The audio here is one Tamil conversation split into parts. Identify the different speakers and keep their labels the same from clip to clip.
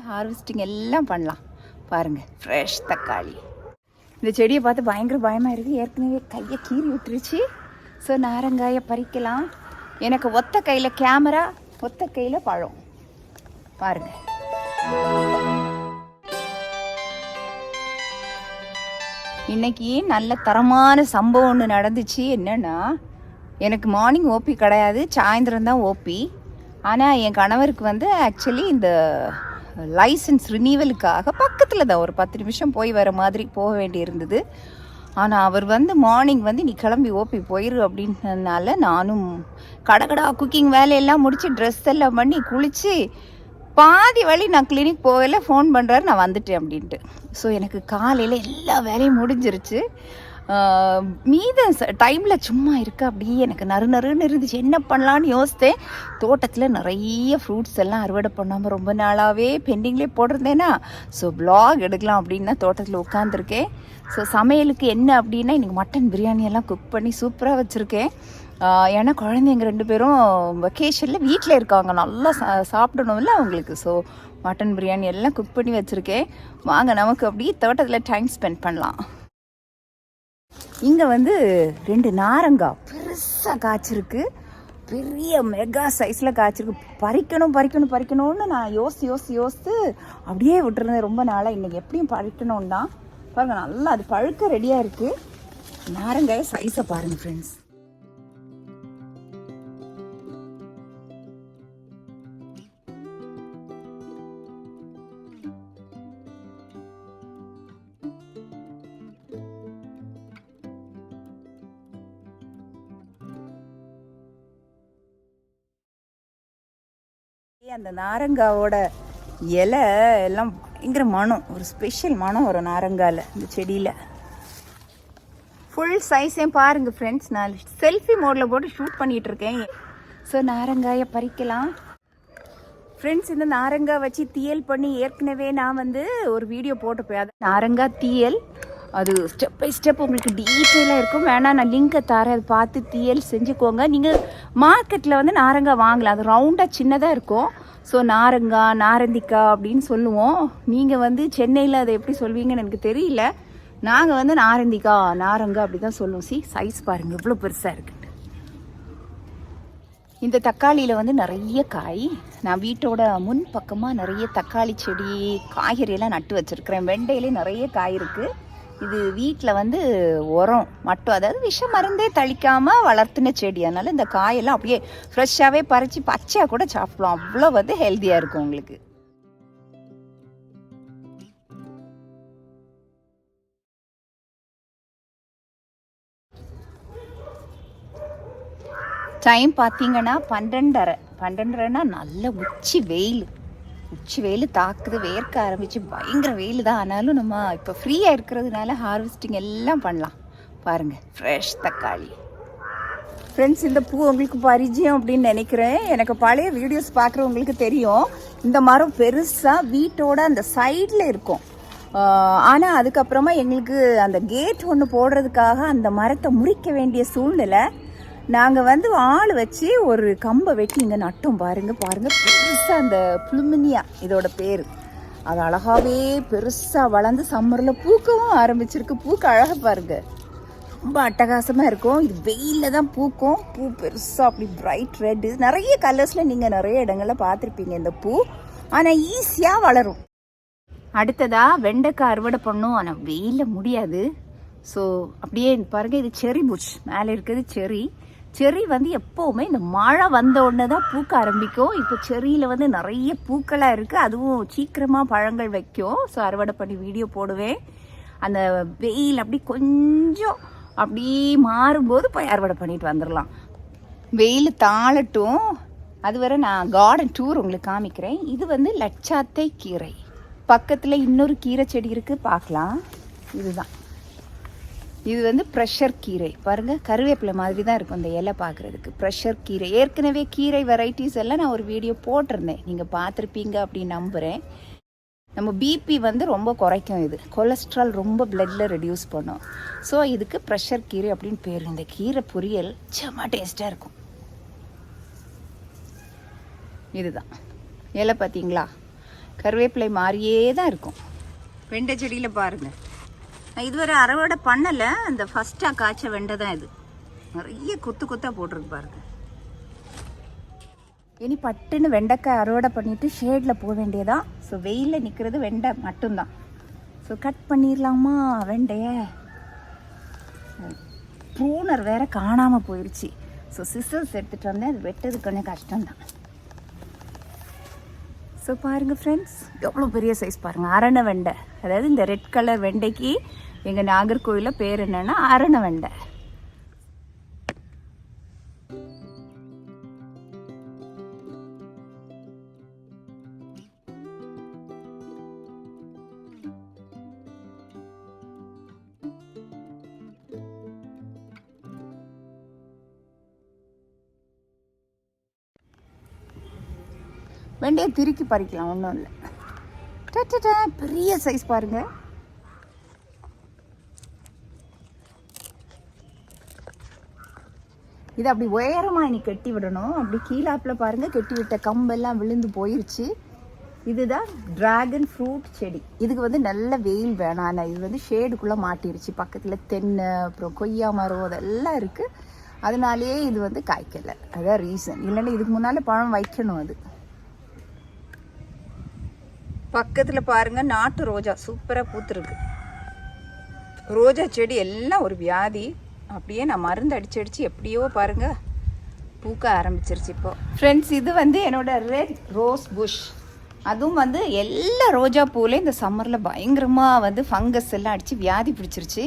Speaker 1: ஹார்வெஸ்டிங் எல்லாம் பண்ணலாம். பாருங்கள், ஃப்ரெஷ் தக்காளி. இந்த செடியை பார்த்து பயங்கர பயமாக இருக்குது. ஏற்கனவே கையை கீறி விட்டுருச்சு. ஸோ நாரங்காயை பறிக்கலாம். எனக்கு ஒத்த கையில் கேமரா, ஒத்த கையில் பழம். பாருங்கள், இன்னைக்கு நல்ல தரமான சம்பவம் ஒன்று நடந்துச்சு. என்னென்னா, எனக்கு மார்னிங் ஓபி கிடையாது, சாயந்தரம் தான் ஓபி. ஆனால் என் கணவருக்கு வந்து ஆக்சுவலி இந்த லைசன்ஸ் ரினியூவலுக்காக பக்கத்தில் தான் ஒரு 10 நிமிஷம் போய் வர மாதிரி போக வேண்டி இருந்தது. ஆனால் அவர் வந்து மார்னிங் வந்து நீ கிளம்பி ஓபி போயிரு அப்படின்றதுனால நானும் கடகடா குக்கிங் வேலையெல்லாம் முடித்து ட்ரெஸ் எல்லாம் பண்ணி குளித்து பாதி வழி நான் கிளினிக் போகல, ஃபோன் பண்ணுறாரு நான் வந்துட்டேன் அப்படின்ட்டு. ஸோ எனக்கு காலையில் எல்லா வேலையும் முடிஞ்சிருச்சு. மீத டைமில் சும்மா இருக்க அப்படியே எனக்கு நறுன்னு இருந்துச்சு. என்ன பண்ணலான்னு யோசித்தேன். தோட்டத்தில் நிறைய ஃப்ரூட்ஸ் எல்லாம் அறுவடை பண்ணாமல் ரொம்ப நாளாகவே பெண்டிங்லேயே போட்டிருந்தேன்னா, ஸோ வ்ளாக் எடுக்கலாம் அப்படின்னு தான் தோட்டத்தில் உட்காந்துருக்கேன். ஸோ சமையலுக்கு என்ன அப்படின்னா, இன்றைக்கி மட்டன் பிரியாணியெல்லாம் குக் பண்ணி சூப்பராக வச்சுருக்கேன். ஏன்னா குழந்தைங்க 2 பேரும் வெக்கேஷனில் வீட்டில் இருக்காங்க, நல்லா சாப்பிடணும்ல அவங்களுக்கு. ஸோ மட்டன் பிரியாணி எல்லாம் குக் பண்ணி வச்சுருக்கேன். வாங்க நமக்கு அப்படியே தோட்டத்தில் டைம் ஸ்பெண்ட் பண்ணலாம். இங்கே வந்து 2 நாரங்காய் பெருசாக காய்ச்சிருக்கு. பெரிய மெகா சைஸில் காய்ச்சிருக்கு. பறிக்கணும்னு நான் யோசித்து அப்படியே விட்டுருந்தேன் ரொம்ப நாளாக. இன்றைக்கி எப்படியும் பறிக்கணும்னு தான். பாருங்கள், நல்லா அது பழுக்க ரெடியாக இருக்குது. நாரங்காய சைஸை பாருங்கள் ஃப்ரெண்ட்ஸ். அந்த நாரங்காவோட இலை எல்லாம் பயங்கர மனம், ஒரு ஸ்பெஷல் மனம் வரும் நாரங்காயில், இந்த செடியில். ஃபுல் சைஸையும் பாருங்கள் ஃப்ரெண்ட்ஸ். நான் செல்ஃபி மோடில் போட்டு ஷூட் பண்ணிகிட்டு இருக்கேன். ஸோ நாரங்காயை பறிக்கலாம் ஃப்ரெண்ட்ஸ். இந்த நாரங்காய் வச்சு தீயல் பண்ணி ஏற்கனவே நான் வந்து ஒரு வீடியோ போட்டுப்பேன். அது நாரங்காய் தீயல். அது ஸ்டெப் பை ஸ்டெப் உங்களுக்கு டீட்டெயிலாக இருக்கும். வேணால் நான் லிங்கை தரேன், அதை பார்த்து தீயல் செஞ்சுக்கோங்க. நீங்கள் மார்க்கெட்டில் வந்து நாரங்காய் வாங்கலாம், அது ரவுண்டாக சின்னதாக இருக்கும். ஸோ நாரந்திக்காய் அப்படின்னு சொல்லுவோம். நீங்கள் வந்து சென்னையில் அதை எப்படி சொல்வீங்கன்னு எனக்கு தெரியல. நாங்கள் வந்து நாரங்காய் அப்படி தான் சொல்லுவோம். சைஸ் பாருங்கள் இவ்வளோ பெருசாக இருக்குது. இந்த தக்காளியில் வந்து நிறைய காய். நான் வீட்டோட முன் பக்கமாக நிறைய தக்காளி செடி, காய்கறியெல்லாம் நட்டு வச்சுருக்கிறேன். வெண்டையிலே நிறைய காய் இருக்குது. இது வீட்டில் வந்து உரம் மட்டும், அதாவது விஷ மருந்தே தளிக்காமல் வளர்த்துன செடி. அதனால் இந்த காயெல்லாம் அப்படியே ஃப்ரெஷ்ஷாகவே பறித்து பச்சையாக கூட சாப்பிடலாம். அவ்வளோ வந்து ஹெல்த்தியாக இருக்கும் உங்களுக்கு. டைம் பார்த்தீங்கன்னா 12:30 நல்ல உச்சி வெயில் தாக்குது, வேர்க்க ஆரம்பிச்சு பயங்கர வெயில் தான். ஆனாலும் நம்ம இப்போ ஃப்ரீயாக இருக்கிறதுனால ஹார்வெஸ்டிங் எல்லாம் பண்ணலாம். பாருங்கள், ஃப்ரெஷ் தக்காளி. ஃப்ரெண்ட்ஸ், இந்த பூ உங்களுக்கு பரிச்சயம் அப்படின்னு நினைக்கிறேன். எனக்கு பழைய வீடியோஸ் பார்க்குறவங்களுக்கு தெரியும். இந்த மரம் பெருசாக வீட்டோட அந்த சைடில் இருக்கும். ஆனால் அதுக்கப்புறமா எங்களுக்கு அந்த கேட் ஒன்று போடுறதுக்காக அந்த மரத்தை முறிக்க வேண்டிய சூழ்நிலை. நாங்கள் வந்து ஆள் வச்சு ஒரு கம்பை வெட்டி இங்கே நட்டோம். பாருங்கள் பெருசாக அந்த புளுமினியா இதோட பேர். அது அழகாகவே பெருசாக வளர்ந்து சம்மரில் பூக்கவும் ஆரம்பிச்சிருக்கு. பூக்க அழகாக பாருங்கள், ரொம்ப அட்டகாசமாக இருக்கும். இது வெயிலில் தான் பூக்கும். பூ பெருசாக அப்படி பிரைட் ரெட்டு, நிறைய கலர்ஸில் நீங்கள் நிறைய இடங்களில் பார்த்துருப்பீங்க இந்த பூ. ஆனால் ஈஸியாக வளரும். அடுத்ததாக வெண்டைக்காய் அறுவடை பண்ணும், ஆனால் வெயிலில் முடியாது. ஸோ அப்படியே பாருங்கள், இது செரி புஷ் மேலே இருக்கிறது செரி வந்து எப்போவுமே இந்த மழை வந்த உடனே தான் பூக்க ஆரம்பிக்கும். இப்போ செரியில் வந்து நிறைய பூக்களாக இருக்குது, அதுவும் சீக்கிரமாக பழங்கள் வைக்கும். ஸோ அறுவடை பண்ணி வீடியோ போடுவேன். அந்த வெயில் அப்படி கொஞ்சம் அப்படி மாறும்போது போய் அறுவடை பண்ணிட்டு வந்துடலாம். வெயில் தாளட்டும், அதுவரை நான் கார்டன் டூர் உங்களுக்கு காமிக்கிறேன். இது வந்து லட்சாத்தை கீரை. பக்கத்தில் இன்னொரு கீரை செடி இருக்குது, பார்க்கலாம். இதுதான், இது வந்து ப்ரெஷர் கீரை. பாருங்கள், கருவேப்பிலை மாதிரி தான் இருக்கும் இந்த இலை பார்க்குறதுக்கு. ப்ரெஷர் கீரை, ஏற்கனவே கீரை வெரைட்டிஸ் எல்லாம் நான் ஒரு வீடியோ போட்டிருந்தேன், நீங்கள் பார்த்துருப்பீங்க அப்படின்னு நம்புகிறேன். நம்ம பிபி வந்து ரொம்ப குறைக்கும். இது கொலஸ்ட்ரால் ரொம்ப பிளட்டில் ரெடியூஸ் பண்ணும். ஸோ இதுக்கு ப்ரெஷர் கீரை அப்படின்னு பேர். இந்த கீரை பொரியல் செம்ம டேஸ்ட்டாக இருக்கும். இதுதான் இலை, பார்த்தீங்களா? கருவேப்பிலை மாதிரியே தான் இருக்கும். வெண்டை செடியில் பாருங்கள், நான் இதுவரை அறுவடை பண்ணலை. அந்த ஃபஸ்ட்டாக காய்ச்ச வெண்டை தான் இது. நிறைய கொத்தாக போட்டிருக்கு பாருங்கள். இனி பட்டுன்னு வெண்டைக்காய் அறுவடை பண்ணிவிட்டு ஷேடில் போக வேண்டியதான். ஸோ வெயிலில் நிற்கிறது வெண்டை மட்டும்தான். ஸோ கட் பண்ணிடலாமா வெண்டையை? ப்ரூனர் வேறு காணாமல் போயிடுச்சு. ஸோ சிசர்ஸ் எடுத்துகிட்டு வந்தேன். அது வெட்டது கொஞ்சம் கஷ்டம்தான். ஸோ பாருங்கள் ஃப்ரெண்ட்ஸ், எவ்வளோ பெரிய சைஸ் பாருங்கள். அரணை வெண்டை, அதாவது இந்த ரெட் கலர் வெண்டைக்கு எங்கள் நாகர்கோவிலில் பேர் என்னென்னா அரணை வெண்டை. வெண்டையை திருக்கி பறிக்கலாம், ஒன்றும் இல்லை. பெரிய சைஸ் பாருங்க. இது அப்படி உயரமாக இனி கட்டி விடணும். அப்படி கீழாப்பில் பாருங்கள், கட்டி விட்ட கம்பெல்லாம் விழுந்து போயிடுச்சு. இதுதான் டிராகன் ஃப்ரூட் செடி. இதுக்கு நல்ல வெயில் வேணாம். ஆனால் இது ஷேடுக்குள்ளே மாட்டிருச்சு. பக்கத்தில் தென்னை, அப்புறம் கொய்யா மரம் அதெல்லாம் இருக்குது. அதனாலேயே இது காய்க்கலை. அதான் ரீசன். இல்லைன்னா இதுக்கு முன்னால் பழம் வைக்கணும். அது பக்கத்தில் பாருங்கள், நாட்டு ரோஜா சூப்பராக பூத்துருக்கு. ரோஜா செடி எல்லாம் ஒரு வியாதி. அப்படியே நான் மருந்து அடிச்சு எப்படியோ பாருங்கள் பூக்க ஆரம்பிச்சிருச்சு இப்போ. ஃப்ரெண்ட்ஸ், இது என்னோட ரெட் ரோஸ் புஷ். அதுவும் எல்லா ரோஜா பூவிலையும் இந்த சம்மரில் பயங்கரமாக ஃபங்கஸ் எல்லாம் அடித்து வியாதி பிடிச்சிருச்சு.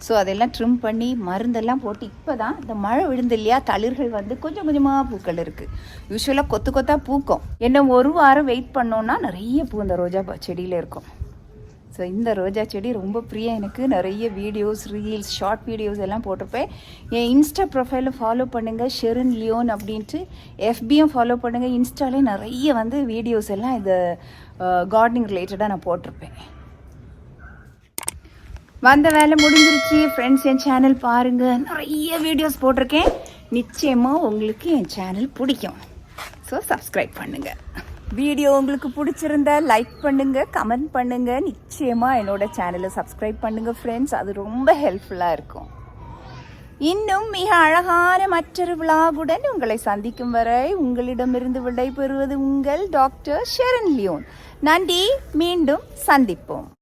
Speaker 1: ஸோ அதெல்லாம் ட்ரிம் பண்ணி மருந்தெல்லாம் போட்டு இப்போ தான் இந்த மழை விழுந்து இல்லையா, தளிர்கள் கொஞ்சம் கொஞ்சமாக பூக்கள் இருக்குது. யூஸ்வலாக கொத்தாக பூக்கும். என்ன ஒரு வாரம் வெயிட் பண்ணோன்னா நிறைய பூ இந்த ரோஜா செடியில் இருக்கும். ஸோ இந்த ரோஜா செடி ரொம்ப பிரியம் எனக்கு. நிறைய வீடியோஸ், ரீல்ஸ், ஷார்ட் வீடியோஸ் எல்லாம் போட்டிருப்பேன். என் இன்ஸ்டா ப்ரொஃபைலை ஃபாலோ பண்ணுங்கள், ஷெரின் லியோன் அப்படின்ட்டு. எஃபியும் ஃபாலோ பண்ணுங்கள். இன்ஸ்டாலே நிறைய வீடியோஸ் எல்லாம் இது கார்டனிங் ரிலேட்டடாக நான் போட்டிருப்பேன். வந்த வேலை முடிஞ்சிருச்சு ஃப்ரெண்ட்ஸ். என் சேனல் பாருங்கள், நிறைய வீடியோஸ் போட்டிருக்கேன். நிச்சயமாக உங்களுக்கு என் சேனல் பிடிக்கும். ஸோ சப்ஸ்கிரைப் பண்ணுங்கள். வீடியோ உங்களுக்கு பிடிச்சிருந்தா லைக் பண்ணுங்கள், கமெண்ட் பண்ணுங்கள். நிச்சயமாக என்னோட சேனலை சப்ஸ்கிரைப் பண்ணுங்கள் ஃப்ரெண்ட்ஸ். அது ரொம்ப ஹெல்ப்ஃபுல்லாக இருக்கும். இன்னும் மிக அழகான மற்றொரு விழாவுடன் உங்களை சந்திக்கும் வரை உங்களிடமிருந்து விடை பெறுவது உங்கள் டாக்டர் ஷெரின் லியோன். நன்றி, மீண்டும் சந்திப்போம்.